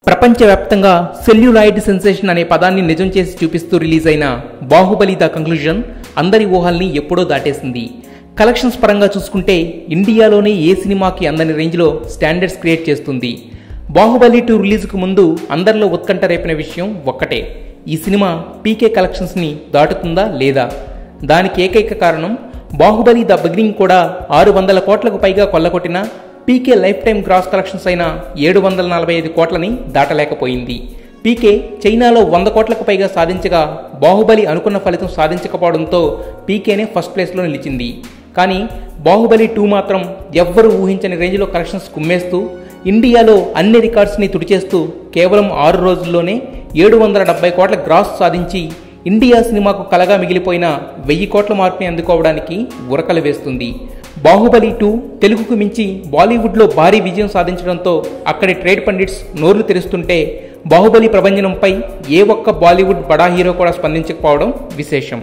ప్రపంచవ్యాప్తంగా celluloid sensation అనే పదాన్ని నిజం చేసి చూపిస్తూ రిలీజ్ అయిన బాహుబలి ద కంక్లూజన్ అందరి ఊహల్ని ఎప్పుడో దాటేసింది. కలెక్షన్స్ పరంగా చూసుకుంటే ఇండియాలోనే ఏ సినిమాకి అందని రేంజ్లో స్టాండర్డ్స్ క్రియేట్ చేస్తుంది. బాహుబలి 2 రిలీజ్కు ముందు అందరిలో ఉత్కంఠ రేపిన విషయం ఒక్కటే, ఈ సినిమా పీకే కలెక్షన్స్ని దాటుతుందా లేదా. దానికి ఏకైక కారణం బాహుబలి ద బిగినింగ్ కూడా 600 కోట్లకు పైగా కొల్లగొట్టిన పీకే లైఫ్ టైం గ్రాస్ కలెక్షన్స్ అయిన 745 కోట్లని దాటలేకపోయింది. పీకే చైనాలో 100 కోట్లకు పైగా సాధించగా బాహుబలి అనుకున్న ఫలితం సాధించకపోవడంతో పీకేనే ఫస్ట్ ప్లేస్లో నిలిచింది. కానీ బాహుబలి 2 మాత్రం ఎవ్వరూ ఊహించని రేంజ్లో కలెక్షన్స్ కుమ్మేస్తూ ఇండియాలో అన్ని రికార్డ్స్ని తుడిచేస్తూ కేవలం 6 రోజుల్లోనే 770 కోట్ల గ్రాస్ సాధించి ఇండియా సినిమాకు కలగా మిగిలిపోయిన 1000 కోట్ల మార్కుని అందుకోవడానికి ఉరకలు వేస్తుంది. బాహుబలి 2 తెలుగుకు మించి బాలీవుడ్లో భారీ విజయం సాధించడంతో అక్కడి ట్రేడ్ పండిట్స్ నోర్లు తెరుస్తుంటే బాహుబలి ప్రభంజనంపై ఏ ఒక్క బాలీవుడ్ బడా హీరో కూడా స్పందించకపోవడం విశేషం.